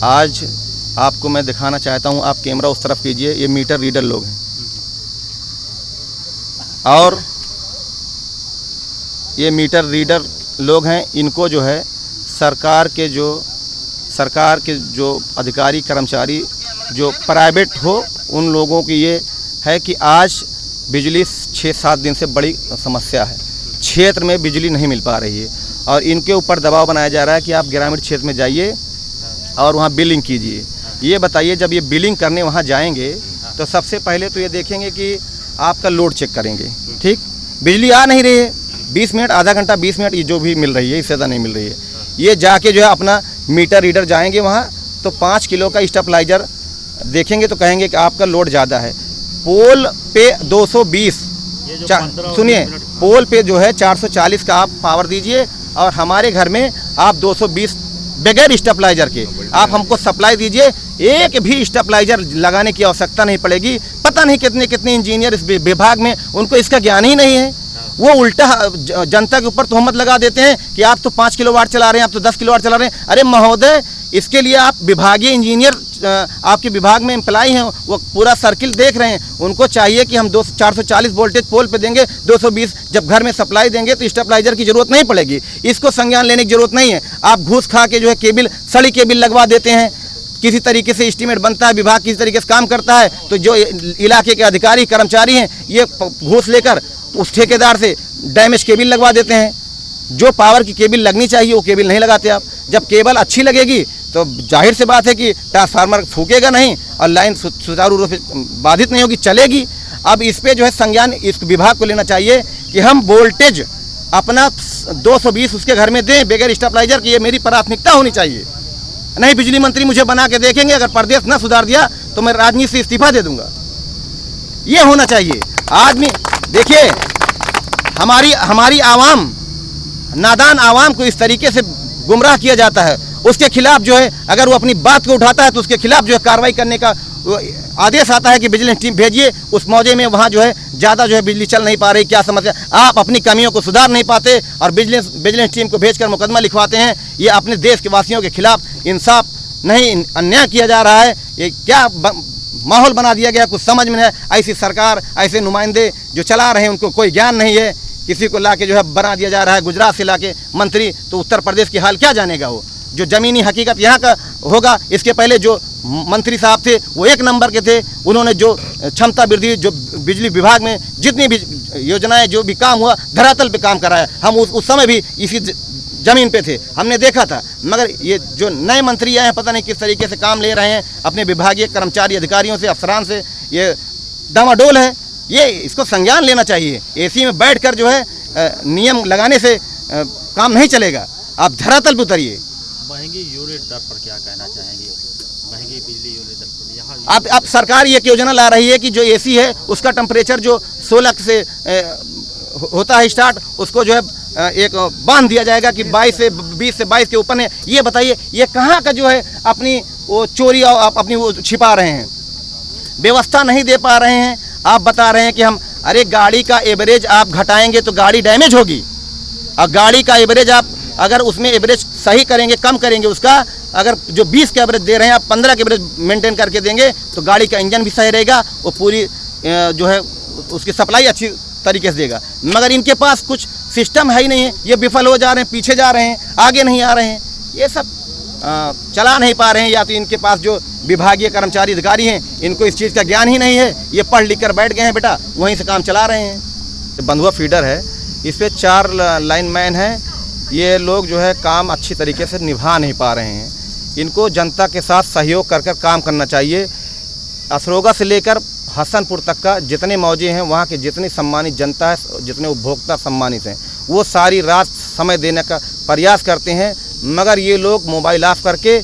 आज आपको मैं दिखाना चाहता हूं, आप कैमरा उस तरफ कीजिए। ये मीटर रीडर लोग हैं और ये मीटर रीडर लोग हैं। इनको जो है सरकार के जो अधिकारी कर्मचारी जो प्राइवेट हो, उन लोगों की ये है कि आज बिजली 6-7 दिन से बड़ी समस्या है। क्षेत्र में बिजली नहीं मिल पा रही है और इनके ऊपर दबाव बनाया जा रहा है कि आप ग्रामीण क्षेत्र में जाइए और वहाँ बिलिंग कीजिए। ये बताइए, जब ये बिलिंग करने वहाँ जाएंगे तो सबसे पहले तो ये देखेंगे कि आपका लोड चेक करेंगे। ठीक, बिजली आ नहीं रही है, 20 मिनट, आधा घंटा, 20 मिनट ये जो भी मिल रही है, इससे ज़्यादा नहीं मिल रही है। ये जाके जो है अपना मीटर रीडर जाएंगे वहाँ तो 5 किलो का स्टेबलाइजर देखेंगे तो कहेंगे कि आपका लोड ज़्यादा है। पोल पे 220, सुनिए, पोल पे जो है 440 का आप पावर दीजिए और हमारे घर में आप 220 बगैर स्टेबलाइजर के आप हमको सप्लाई दीजिए। एक भी स्टेबलाइजर लगाने की आवश्यकता नहीं पड़ेगी। पता नहीं कितने कितने इंजीनियर इस विभाग में, उनको इसका ज्ञान ही नहीं है। वो उल्टा जनता के ऊपर तोहमत लगा देते हैं कि आप तो 5 किलोवाट चला रहे हैं, आप तो 10 किलोवाट चला रहे हैं। अरे महोदय, इसके लिए आप विभागीय इंजीनियर आपके विभाग में एम्प्लाई हैं, वो पूरा सर्किल देख रहे हैं। उनको चाहिए कि हम 440 वोल्टेज पोल पे देंगे, 220 जब घर में सप्लाई देंगे तो स्टेबलाइजर की ज़रूरत नहीं पड़ेगी। इसको संज्ञान लेने की ज़रूरत नहीं है। आप घूस खा के जो है केबिल, सड़ी केबिल लगवा देते हैं। किसी तरीके से एस्टीमेट बनता है, विभाग किसी तरीके से काम करता है, तो जो इलाके के अधिकारी कर्मचारी हैं ये घूस लेकर उस ठेकेदार से डैमेज केबिल लगवा देते हैं। जो पावर की केबिल लगनी चाहिए वो केबिल नहीं लगाते आप। जब केबल अच्छी लगेगी तो जाहिर सी बात है कि ट्रांसफार्मर फूकेगा नहीं और लाइन सुचारू रूप से बाधित नहीं होगी, चलेगी। अब इस पे जो है संज्ञान इस विभाग को लेना चाहिए कि हम वोल्टेज अपना 220 उसके घर में दें बगैर स्टेबलाइजर की। ये मेरी प्राथमिकता होनी चाहिए। नहीं, बिजली मंत्री मुझे बना के देखेंगे, अगर प्रदेश न सुधार दिया तो मैं राजनीति से इस्तीफा दे दूंगा। ये होना चाहिए। आदमी देखिए, हमारी आवाम, नादान आवाम को इस तरीके से गुमराह किया जाता है। उसके खिलाफ जो है अगर वो अपनी बात को उठाता है तो उसके खिलाफ जो है कार्रवाई करने का आदेश आता है कि विजिलेंस टीम भेजिए। उस मौजे में वहाँ जो है ज़्यादा जो है बिजली चल नहीं पा रही, क्या समस्या, आप अपनी कमियों को सुधार नहीं पाते और विजिलेंस टीम को भेजकर मुकदमा लिखवाते हैं। ये अपने देश के वासियों के खिलाफ इंसाफ नहीं, अन्याय किया जा रहा है। ये क्या माहौल बना दिया गया, कुछ समझ में नहीं। ऐसी सरकार, ऐसे नुमाइंदे जो चला रहे हैं उनको कोई ज्ञान नहीं है। किसी को ला के जो है बना दिया जा रहा है गुजरात से ला के मंत्री, तो उत्तर प्रदेश की हाल क्या जानेगा वो। जो ज़मीनी हकीकत यहाँ का होगा। इसके पहले जो मंत्री साहब थे वो 1 नंबर के थे। उन्होंने जो क्षमता वृद्धि, जो बिजली विभाग में जितनी भी योजनाएं, जो भी काम हुआ, धरातल पे काम कराया। हम उस समय भी इसी ज़मीन पे थे, हमने देखा था। मगर ये जो नए मंत्री आए हैं, पता नहीं किस तरीके से काम ले रहे हैं अपने विभागीय कर्मचारी अधिकारियों से, अफसरान से। ये डामाडोल है। ये इसको संज्ञान लेना चाहिए। एसी में बैठकर जो है नियम लगाने से काम नहीं चलेगा। आप धरातल पर उतरिए। महंगी यूनिट दर पर क्या कहना चाहेंगे? महंगी बिजली यूनिट दर पर यहाँ अब सरकार ये योजना ला रही है कि जो एसी है उसका टेम्परेचर जो 16 से होता है स्टार्ट, उसको जो है एक बांध दिया जाएगा कि 20 से 22 के ऊपर है। ये बताइए, ये कहाँ का जो है अपनी वो चोरी अपनी वो छिपा रहे हैं, व्यवस्था नहीं दे पा रहे हैं। आप बता रहे हैं कि हम, अरे गाड़ी का एवरेज आप घटाएंगे तो गाड़ी डैमेज होगी। और गाड़ी का एवरेज आप अगर उसमें एवरेज सही करेंगे, कम करेंगे उसका, अगर जो 20 के एवरेज दे रहे हैं आप 15 के एवरेज मेंटेन करके देंगे तो गाड़ी का इंजन भी सही रहेगा, वो पूरी जो है उसकी सप्लाई अच्छी तरीके से देगा। मगर इनके पास कुछ सिस्टम है ही नहीं है। ये विफल हो जा रहे हैं, पीछे जा रहे हैं, आगे नहीं आ रहे हैं। ये सब चला नहीं पा रहे हैं। या तो इनके पास जो विभागीय कर्मचारी अधिकारी हैं, इनको इस चीज़ का ज्ञान ही नहीं है। ये पढ़ लिख कर बैठ गए हैं बेटा, वहीं से काम चला रहे हैं। बंधुआ फीडर है, इस पर 4 लाइनमैन हैं। ये लोग जो है काम अच्छी तरीके से निभा नहीं पा रहे हैं। इनको जनता के साथ सहयोग कर काम करना चाहिए। असरोगा से लेकर हसनपुर तक का जितने मौजे हैं, वहाँ के जितनी सम्मानित जनता है, जितने उपभोक्ता सम्मानित हैं, वो सारी रात समय देने का प्रयास करते हैं। मगर ये लोग मोबाइल ऑफ करके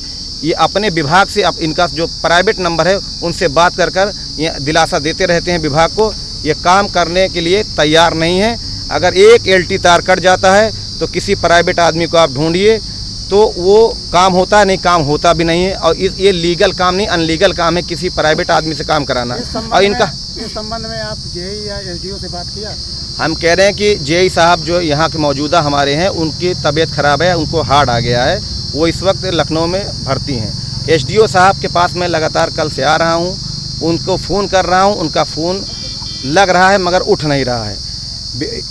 ये अपने विभाग से, इनका जो प्राइवेट नंबर है उनसे बात कर ये दिलासा देते रहते हैं विभाग को। ये काम करने के लिए तैयार नहीं है। अगर एक LT तार कट जाता है तो किसी प्राइवेट आदमी को आप ढूंढिए तो वो काम होता है, नहीं काम होता भी नहीं है। और ये लीगल काम नहीं, अनलीगल काम है किसी प्राइवेट आदमी से काम कराना। और इनका इस संबंध में आप जेई या SDO से बात किया? हम कह रहे हैं कि जेई साहब जो यहाँ के मौजूदा हमारे हैं, उनकी तबीयत ख़राब है, उनको हार्ट आ गया है। वो इस वक्त लखनऊ में भर्ती हैं। एसडीओ साहब के पास मैं लगातार कल से आ रहा हूँ, उनको फ़ोन कर रहा हूँ, उनका फ़ोन लग रहा है मगर उठ नहीं रहा है।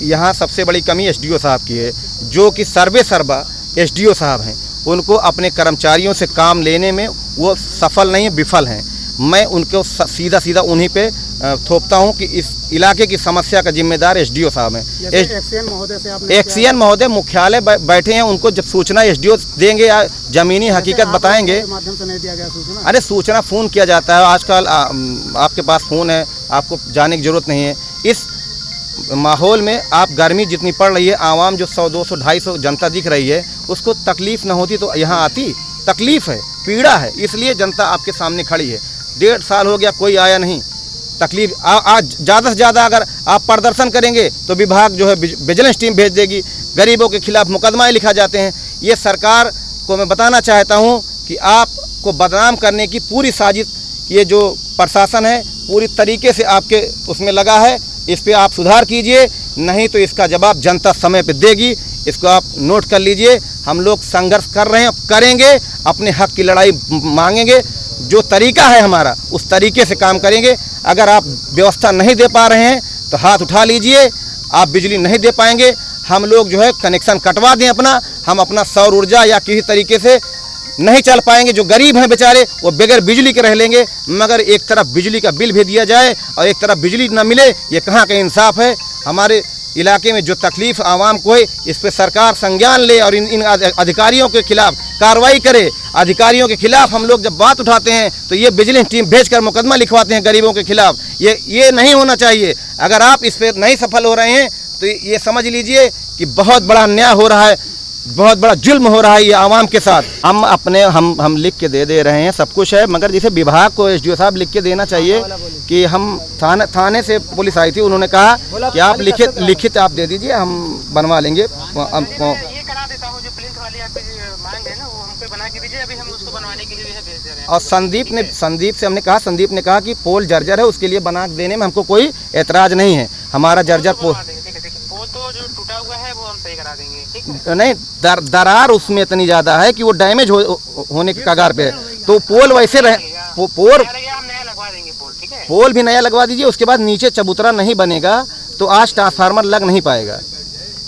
यहाँ सबसे बड़ी कमी एसडीओ साहब की है, जो कि सर्वा एसडीओ साहब हैं, उनको अपने कर्मचारियों से काम लेने में वो सफल नहीं, विफल हैं। मैं उनको सीधा उन्हीं पे थोपता हूं कि इस इलाके की समस्या का जिम्मेदार एसडीओ साहब हैं। एक्सीएन महोदय से आपने एक्सीएन महोदय मुख्यालय बैठे हैं, उनको जब सूचना एसडीओ देंगे या ज़मीनी हकीकत बताएंगे। माध्यम से नहीं दिया गया सूचना? अरे सूचना फ़ोन किया जाता है, आजकल आपके पास फ़ोन है, आपको जाने की ज़रूरत नहीं है। इस माहौल में आप गर्मी जितनी पड़ रही है, आवाम जो 100, 200, 250 जनता दिख रही है, उसको तकलीफ़ न होती तो यहाँ आती। तकलीफ़ है, पीड़ा है, इसलिए जनता आपके सामने खड़ी है। 1.5 साल हो गया, कोई आया नहीं। तकलीफ आज ज़्यादा से ज़्यादा अगर आप प्रदर्शन करेंगे तो विभाग जो है विजिलेंस टीम भेज देगी, गरीबों के खिलाफ मुकदमा लिखा जाते हैं। ये सरकार को मैं बताना चाहता हूँ कि आपको बदनाम करने की पूरी साजिश ये जो प्रशासन है पूरी तरीके से आपके उसमें लगा है। इस पे आप सुधार कीजिए, नहीं तो इसका जवाब जनता समय पे देगी। इसको आप नोट कर लीजिए। हम लोग संघर्ष कर रहे हैं, करेंगे, अपने हक की लड़ाई मांगेंगे। जो तरीका है हमारा उस तरीके से काम करेंगे। अगर आप व्यवस्था नहीं दे पा रहे हैं तो हाथ उठा लीजिए। आप बिजली नहीं दे पाएंगे, हम लोग जो है कनेक्शन कटवा दें अपना, हम अपना सौर ऊर्जा या किसी तरीके से नहीं चल पाएंगे। जो गरीब हैं बेचारे वो बगैर बिजली के रह लेंगे, मगर एक तरफ बिजली का बिल भी दिया जाए और एक तरफ बिजली न मिले, ये कहाँ का इंसाफ है। हमारे इलाके में जो तकलीफ़ आवाम को है, इस पर सरकार संज्ञान ले और इन अधिकारियों के खिलाफ कार्रवाई करे। अधिकारियों के खिलाफ हम लोग जब बात उठाते हैं तो ये विजिलेंस टीम भेजकर मुकदमा लिखवाते हैं गरीबों के खिलाफ। ये नहीं होना चाहिए। अगर आप इस पर नहीं सफल हो रहे हैं तो ये समझ लीजिए कि बहुत बड़ा अन्याय हो रहा है, बहुत बड़ा जुल्म हो रहा है ये आवाम के साथ। हम अपने हम लिख के दे रहे हैं, सब कुछ है, मगर जैसे विभाग को एसडीओ साहब लिख के देना चाहिए कि हम थाने से पुलिस आई थी, उन्होंने कहा कि आप लिखित आप दे दीजिए, हम बनवा लेंगे। ये करा देता हूँ, जो प्रिंट वाली आपकी मांग है ना वो हमको बना के दीजिए, अभी हम उसको बनवाने के लिए भेज दे रहे हैं। और संदीप से हमने कहा, संदीप ने कहा कि पोल जर्जर है, उसके लिए बना देने में हमको कोई एतराज़ नहीं है। हमारा जर्जर पोल तो जो टूटा हुआ है वो हम सही करा देंगे, ठीक है? नहीं, दरार उसमें इतनी ज़्यादा है कि वो डैमेज होने के कगार पे है, तो पोल वैसे रहे। पोल हम नया लगवा देंगे पोल, ठीक है? पोल भी नया लगवा दीजिए। उसके बाद नीचे चबूतरा नहीं बनेगा तो आज ट्रांसफार्मर लग नहीं पाएगा।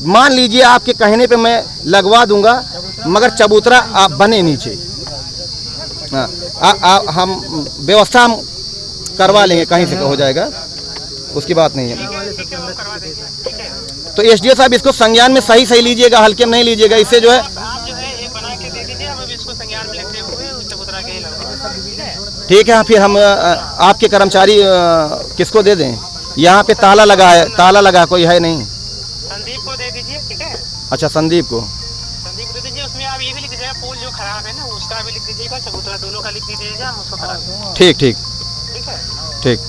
मान लीजिए आपके कहने पे मैं लगवा दूंगा, मगर चबूतरा आप बने नीचे। हाँ, हम व्यवस्था हम करवा लेंगे, कहीं से हो जाएगा, उसकी बात नहीं है। तो एसडीओ साहब इसको संज्ञान में सही लीजिएगा, हल्के में नहीं लीजिएगा। इससे जो है आप जो है ये बना के दे दीजिए, हम अभी इसको संज्ञान में लेते हुए चबूतरा के ही लगवा। ठीक है। फिर हम आपके कर्मचारी किसको दे दें? यहाँ पे ताला लगा कोई है नहीं? संदीप को दे दीजिए, ठीक है? अच्छा, संदीप को दे दीजिए। उसमें आप ये भी लिख दीजिएगा, पोल जो खराब है ना उसका भी लिख दीजिएगा, चबूतरा दोनों का लिख दीजिएगा, हम उसको करा देंगे। ठीक ठीक है? ठीक।